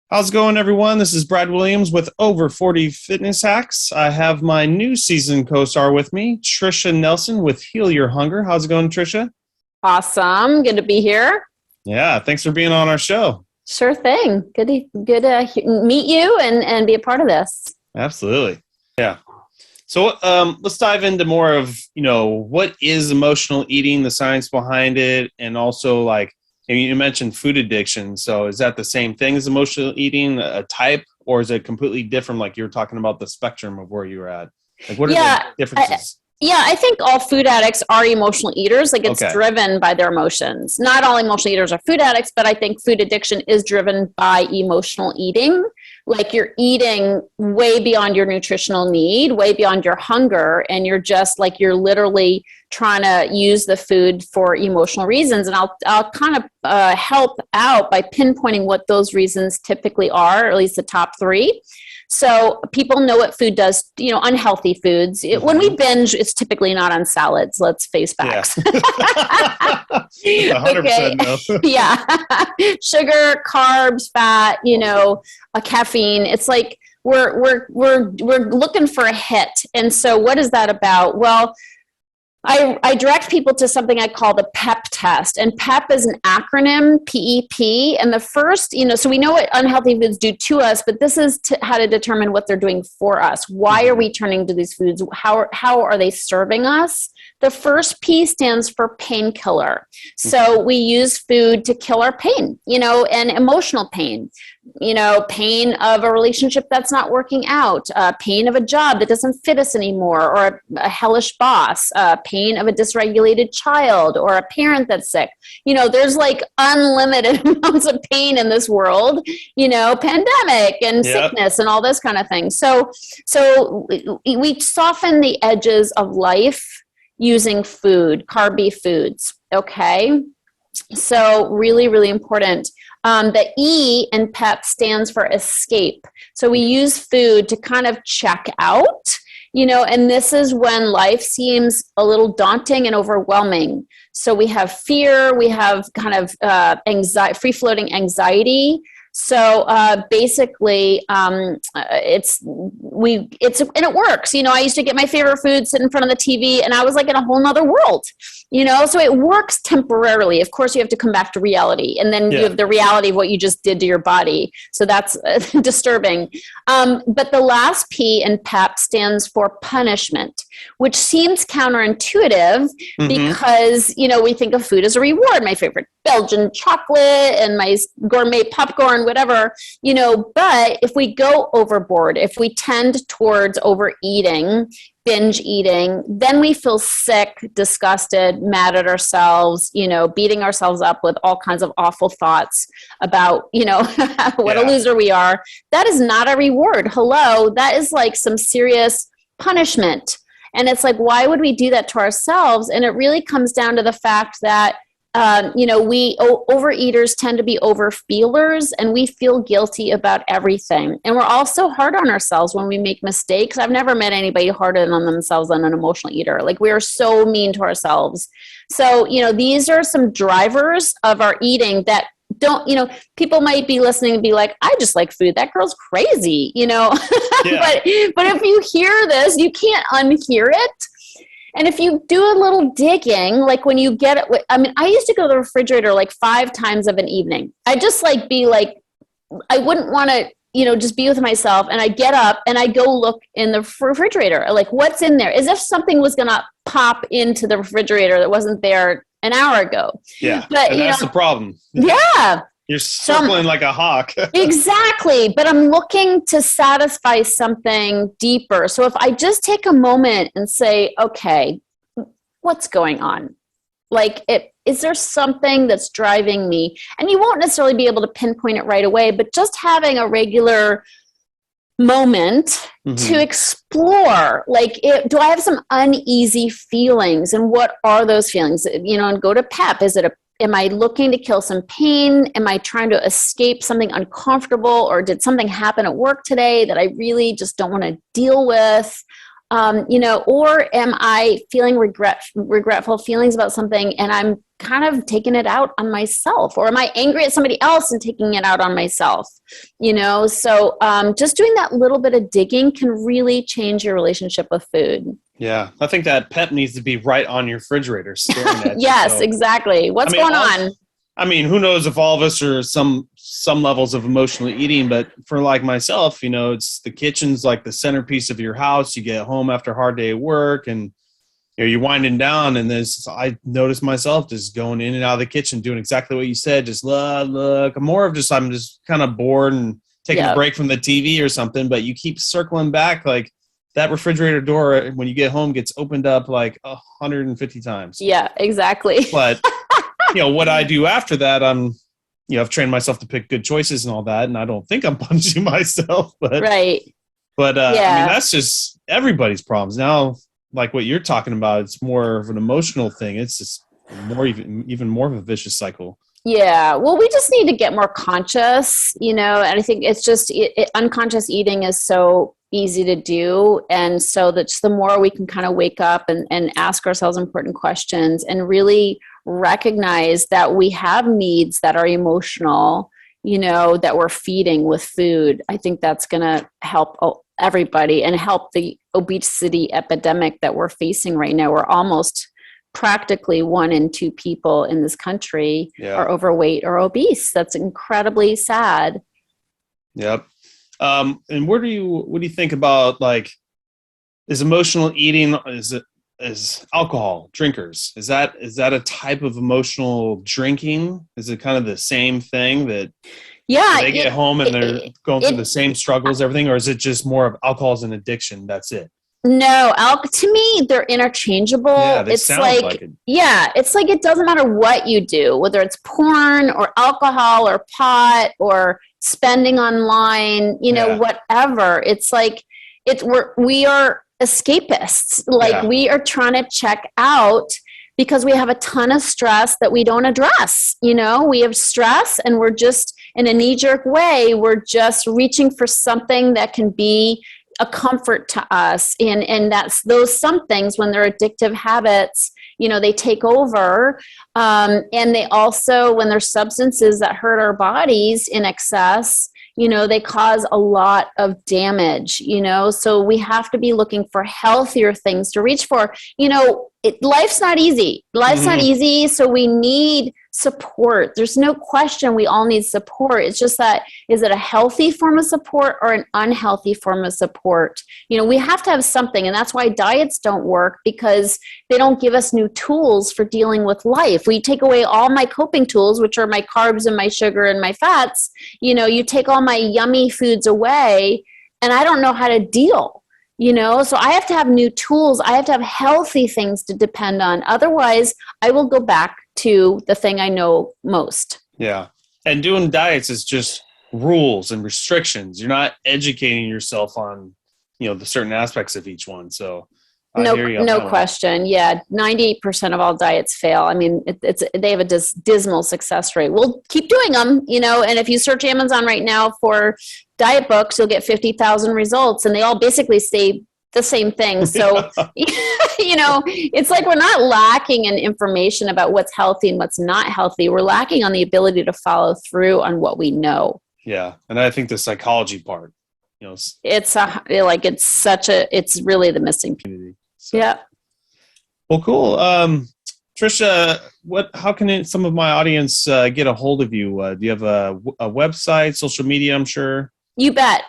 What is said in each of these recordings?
How's it going, everyone? This is Brad Williams with Over 40 Fitness Hacks. I have my new season co-star with me, Tricia Nelson with Heal Your Hunger. How's it going, Tricia? Awesome. Good to be here. Yeah, thanks for being on our show. Sure thing. Good to meet you and be a part of this. Absolutely. Yeah. So let's dive into more of, what is emotional eating, the science behind it, and also and you mentioned food addiction. So is that the same thing as emotional eating, a type, or is it completely different? Like you were talking about the spectrum of where you were at. Like what are the differences? I think all food addicts are emotional eaters. Like it's driven by their emotions. Not all emotional eaters are food addicts, but I think food addiction is driven by emotional eating. Like you're eating way beyond your nutritional need, way beyond your hunger, and you're literally trying to use the food for emotional reasons. And I'll kind of help out by pinpointing what those reasons typically are, or at least the top three. So people know what food does, unhealthy foods. When we binge, it's typically not on salads. Let's face facts. Yeah. 100% no. Yeah. Sugar, carbs, fat, a caffeine. It's like we're looking for a hit. And so what is that about? Well, I direct people to something I call the PEP test. And PEP is an acronym, PEP. And the first, so we know what unhealthy foods do to us, but this is how to determine what they're doing for us. Why are we turning to these foods? How are they serving us? The first P stands for painkiller. So we use food to kill our pain, and emotional pain. Pain of a relationship that's not working out, pain of a job that doesn't fit us anymore, or a hellish boss, pain of a dysregulated child, or a parent that's sick. There's like unlimited amounts of pain in this world, pandemic and sickness and all this kind of thing. So we soften the edges of life using food, carby foods. Okay. So really, really important. The E in PEP stands for escape. So we use food to kind of check out, and this is when life seems a little daunting and overwhelming. So we have fear, we have kind of anxiety, free-floating anxiety. So basically, and it works. I used to get my favorite food, sit in front of the TV, and I was like in a whole nother world. So it works temporarily. Of course, you have to come back to reality, and then you have the reality of what you just did to your body. So that's disturbing. But the last P in PEP stands for punishment, which seems counterintuitive because we think of food as a reward. My favorite Belgian chocolate and my gourmet popcorn, whatever, but if we go overboard, if we tend towards overeating, binge eating, then we feel sick, disgusted, mad at ourselves, beating ourselves up with all kinds of awful thoughts about, what a loser we are. That is not a reward. Hello, that is like some serious punishment. And it's like, why would we do that to ourselves? And it really comes down to the fact that we overeaters tend to be overfeelers, and we feel guilty about everything. And we're also hard on ourselves when we make mistakes. I've never met anybody harder on themselves than an emotional eater. Like we are so mean to ourselves. So, these are some drivers of our eating that don't, people might be listening and be like, I just like food. That girl's crazy, Yeah. but if you hear this, you can't unhear it. And if you do a little digging, like when you get it, I used to go to the refrigerator like 5 times of an evening. I just I wouldn't want to, just be with myself. And I get up and I go look in the refrigerator, like what's in there, as if something was going to pop into the refrigerator that wasn't there an hour ago. Yeah. But that's the problem. Yeah. You're circling like a hawk. Exactly. But I'm looking to satisfy something deeper. So if I just take a moment and say, okay, what's going on? Is there something that's driving me? And you won't necessarily be able to pinpoint it right away, but just having a regular moment to explore, do I have some uneasy feelings, and what are those feelings? And go to PEP. Am I looking to kill some pain? Am I trying to escape something uncomfortable? Or did something happen at work today that I really just don't want to deal with? Or am I feeling regretful feelings about something and I'm kind of taking it out on myself? Or am I angry at somebody else and taking it out on myself? So just doing that little bit of digging can really change your relationship with food. Yeah, I think that pep needs to be right on your refrigerator staring at you. Yes, So, exactly. What's going on? I mean, who knows if all of us are some levels of emotional eating, but for like myself, it's the kitchen's like the centerpiece of your house. You get home after a hard day at work and you're winding down, and I notice myself just going in and out of the kitchen, doing exactly what you said. Just look. I'm just kind of bored and taking a break from the TV or something, but you keep circling back. Like that refrigerator door, when you get home, gets opened up like 150 times. Yeah, exactly. But what I do after that, I've trained myself to pick good choices and all that, and I don't think I'm punishing myself, but right. But I mean, that's just everybody's problems now. Like what you're talking about, it's more of an emotional thing. It's just even more of a vicious cycle. Yeah. Well, we just need to get more conscious, and I think it's just unconscious eating is so easy to do. And so that's the more we can kind of wake up and ask ourselves important questions and really recognize that we have needs that are emotional, that we're feeding with food. I think that's going to help everybody and help the obesity epidemic that we're facing right now. We're almost practically 1 in 2 people in this country are overweight or obese. That's incredibly sad. Yep. And what do you think about, like, is emotional eating, is alcohol, drinkers? Is that a type of emotional drinking? Is it kind of the same thing that they get home and they're going through the same struggles, everything, or is it just more of alcohol as an addiction? That's it. No, to me, they're interchangeable. Yeah, they sound like it. Yeah, it's like it doesn't matter what you do, whether it's porn or alcohol or pot or spending online, whatever. It's like we are escapists. Like we are trying to check out because we have a ton of stress that we don't address. We have stress and we're just in a knee-jerk way, we're just reaching for something that can be a comfort to us. And that's those some things, when they're addictive habits, they take over. And they also, when they're substances that hurt our bodies in excess, they cause a lot of damage, so we have to be looking for healthier things to reach for. Life's not easy. Life's not easy. So we need support. There's no question we all need support. It's just that, is it a healthy form of support or an unhealthy form of support? We have to have something. And that's why diets don't work, because they don't give us new tools for dealing with life. We take away all my coping tools, which are my carbs and my sugar and my fats. You take all my yummy foods away and I don't know how to deal. So I have to have new tools. I have to have healthy things to depend on. Otherwise, I will go back to the thing I know most. Yeah. And doing diets is just rules and restrictions. You're not educating yourself on, the certain aspects of each one. So no question. Yeah. 98% of all diets fail. I mean, they have a dismal success rate. We'll keep doing them, and if you search Amazon right now for diet books, you'll get 50,000 results, and they all basically say the same thing. So, it's like we're not lacking in information about what's healthy and what's not healthy. We're lacking on the ability to follow through on what we know. Yeah. And I think the psychology part, it's really the missing piece. So. Yeah. Well, cool. Tricia, how can some of my audience get a hold of you? Do you have a website, social media, I'm sure? You bet.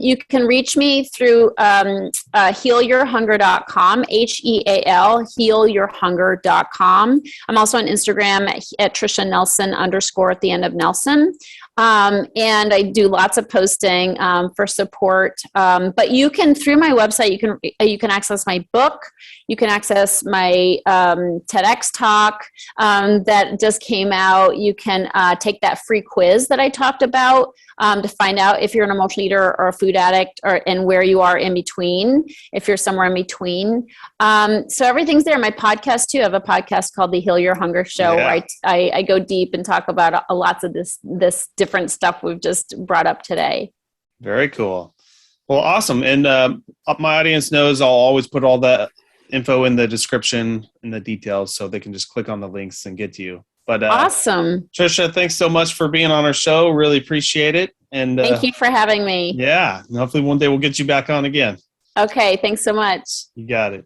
You can reach me through healyourhunger.com, HEAL, healyourhunger.com. I'm also on Instagram at Tricia Nelson _ at the end of Nelson. And I do lots of posting for support. But you can, through my website, you can access my book. You can access my TEDx talk that just came out. You can take that free quiz that I talked about to find out if you're an emotional eater or a food addict, and where you are in between, if you're somewhere in between. So everything's there. My podcast too. I have a podcast called the Heal Your Hunger Show, where I go deep and talk about lots of this different stuff we've just brought up today. Very cool. Well, awesome. And my audience knows I'll always put all that info in the description and the details so they can just click on the links and get to you. But Awesome. Tricia, thanks so much for being on our show. Really appreciate it. And Thank you for having me. yeah, hopefully one day we'll get you back on again. Okay. Thanks so much. You got it.